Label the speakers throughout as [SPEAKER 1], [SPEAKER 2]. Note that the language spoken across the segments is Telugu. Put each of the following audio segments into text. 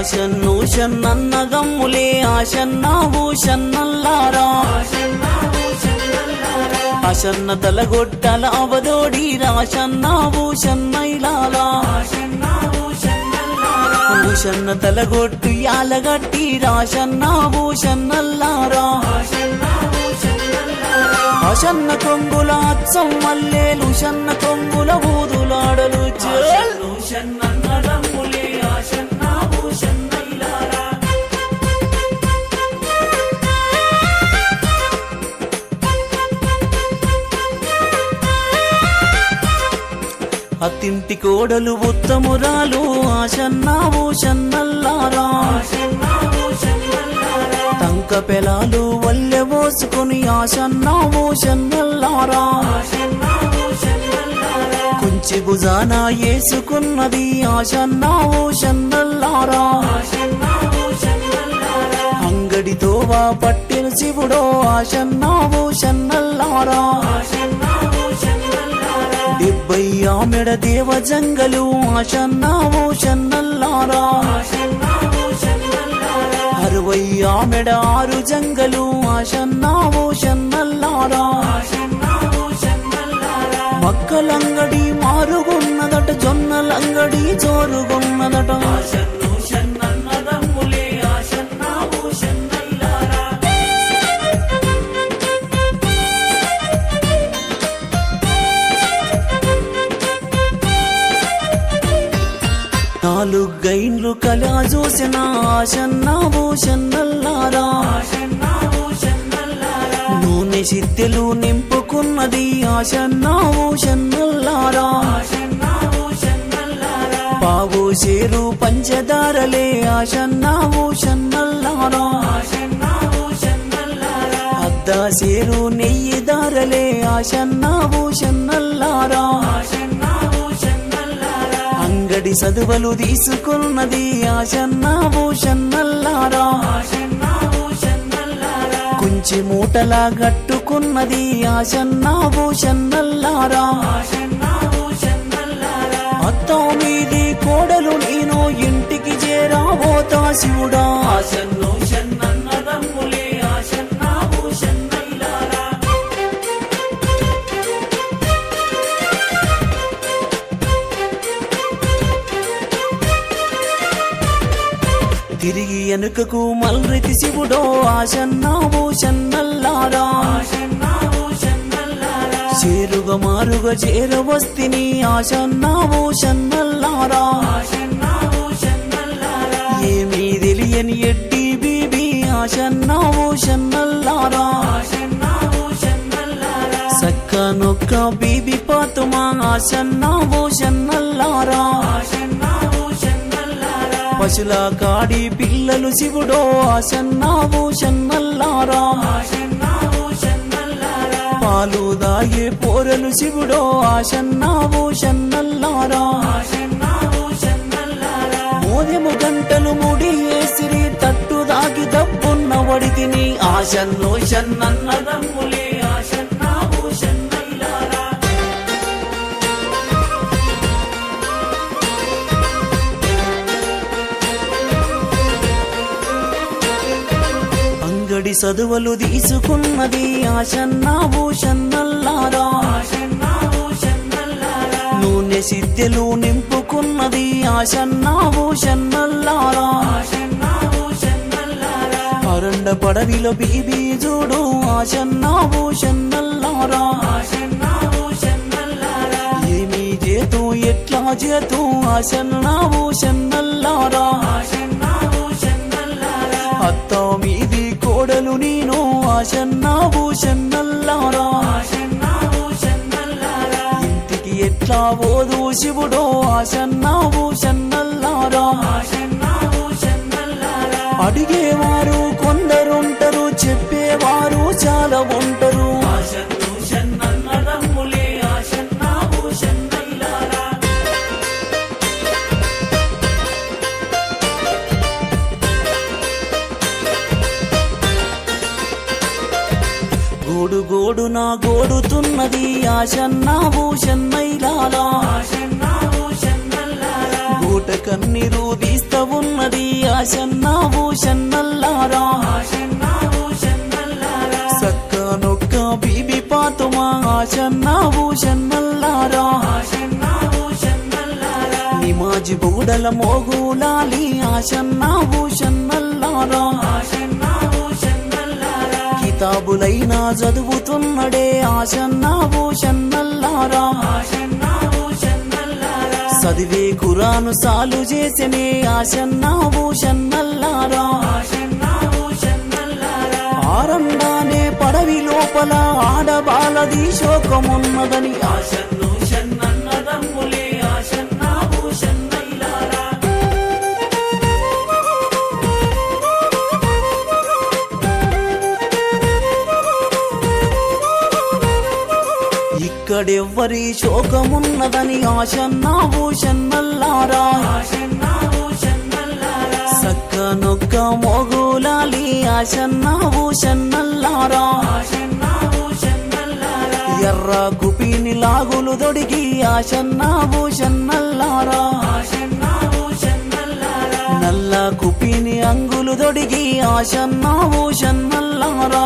[SPEAKER 1] ఆశన్ను షన్నన్నదమ్ములే ఆశన్నావు షన్నల్లారా ఆశన్న తలగొట్టల అవదోడి రాశన్నావు షన్నైలాలా భూషన్న తలగొట్టు యాలగట్టి రాశన్నావు షన్నల్లారా ఆశన్న కొంగుల అచ్చం మల్లేలు షన్న కొంగుల ఊదులాడలు షన్నన్నదమ్ములే ఆశన్నావు షన్నైలారా అత్తింటి కోడలు ఉత్తమురాలు ఆశన్నావు షన్నల్లారా తంక పెలాలు వల్లె పోసుకుని ఆశన్నావు షన్నల్లారా కుంచి భుజాన వేసుకున్నది ఆశన్నావు షన్నల్లారా అంగడితోవా పట్టిన శివుడో ఆశన్నావు షన్నల్లారా 70 ఆమెడ దేవ జంగలు ఆశన్నావు షన్నల్లారా 60 ఆమెడ 6 జంగలు ఆశన్నావు షన్నల్లారా మక్కలంగడి మారుగున్నదట జొన్నలంగడి జోరుగున్నదట నాలుగైన్లు కలా చూసిన ఆశన్నావు షన్నల్లారా నూనె సిద్దెలు నింపుకున్నది ఆశన్నావు షన్నల్లారా పావు చేరు పంచదారలే ఆశన్నావు షన్నల్లారా అద్దా చేరు నెయ్యి దారలే ఆశన్నావు షన్నల్లారా అంగడి చదువలు తీసుకున్నది ఆశన్నావు షన్నల్లారా కుంచి మూటలా గట్టుకున్నది ఆశన్నావు షన్నల్లారా అత్తం మీది కోడలు నేను ఇంటికి చేరాబోతా శివుడా ఆశన్ను షన్నన్నదమ్ములే ఆశన్నావు షన్నైలారా తిరిగి వెనుకకు మల్రెతి శివుడో ఆశన్నావు షన్నల్లారా చేరుగా మారుగా చేరవస్తిని ఆశన్నావు షన్నల్లారా ఏమీ తెలియని ఎడ్డి బీబీ ఆశన్నావు షన్నల్లారా సక్క నొక్క బీబీ పాతుమా ఆశన్నావు షన్నల్లారా పశుల కాడి పిల్లలు శివుడో ఆశన్నావు షన్నల్లారా పాలు దాగే పోరలు శివుడో ఆశన్నావు షన్నల్లారా మోదెము గంటలు ముడి వేసిరి తట్టు దాగి దబ్బున్న వడితిని ఆశన్నో షన్నన్నదమ్ములే ఆశన్నావు షన్నైలారా అంగడి చదువలు తీసుకున్నది ఆశన్నావు షన్నల్లారా నూనె సిద్దెలు నింపుకున్నది ఆశన్నావు షన్నల్లారా అరండ పడవిలో బీబీ చూడు ఆశన్నావు షన్నల్లారా ఏమీ చేతు ఎట్లా చేతు ఆశన్నావు షన్నల్లారా అత్త మీది కోడలు నేను ఆశన్నావు షన్నల్లారా ఇంటికి ఎట్లా పోదు శివుడో ఆశన్నావు షన్నల్లారా అడిగేవారు కొందరుంటారు చెప్పేవారు చాలా ఉంటారు గోడు గోడు నా గోడుతున్నది ఆశన్నావు షన్నైలాలా గూట కన్నీరు తీస్తా ఉన్నది ఆశన్నా భూషన్నల్లారా సక్కనొక్క బీబీ పాతుమా ఆశన్నా భూషన్నల్లారా నిమాజి బూడల మోగులాలి ఆశన్నా భూషన్నల్లారా కితాబులైనా చదువుతున్నడే ఆశన్నా భూషన్నల్లారా చదివే ఖురాను సాలు చేసనే ఆశన్నా భూషన్నల్లారా ఆరండానే పడవి లోపల ఆడబాలది శోకమున్నదని ఆశన్ను షన్నన్నదమ్ములే ఆశన్నా భూషన్నల్లారా ఇక్కడెవ్వరి శోకమున్నదని ఆశన్నా భూషన్నల్లారా సక్కనొక్క మోగులాలి ఆశన్నా భూషన్నల్లారా ఎర్ర కుపిని లాగులు దొడిగి ఆశన్నా భూషన్నల్లారా నల్ల కుపిని అంగులు దొడిగి ఆశన్నా భూషన్నల్లారా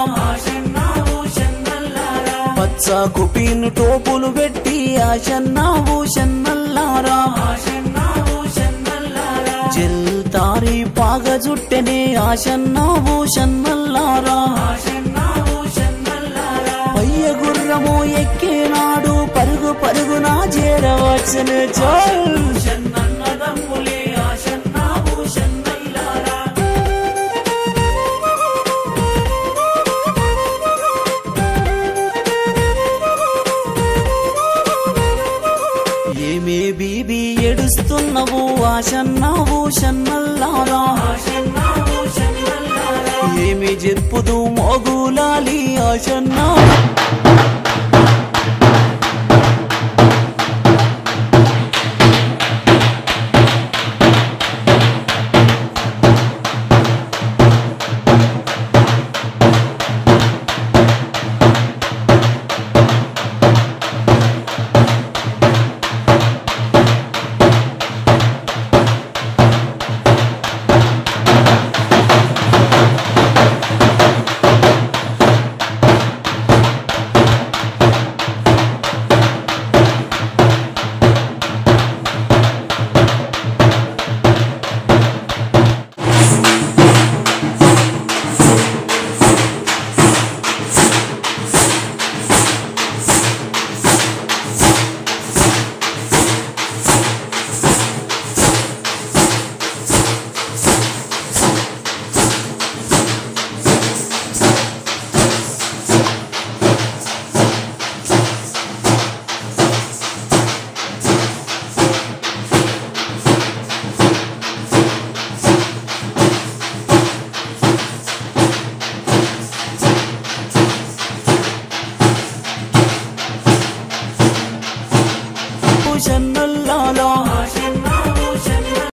[SPEAKER 1] పచ్చ కుపిను టోపులు పెట్టి ఆశన్నా భూషన్నల్లారా జల్తారి పాగ జుట్టెనే ఆశన్నా భూషన్నల్లారా పయ్య గుర్రము ఎక్కేనాడు పరుగు పరుగున చేరవచ్చనే చాలు ఏమే బీబీ ఏడుస్తున్నవు ఆశన్నా భూషన్నల్లారా ఏమి చెప్పుదు మోగులాలి ఆశన్నా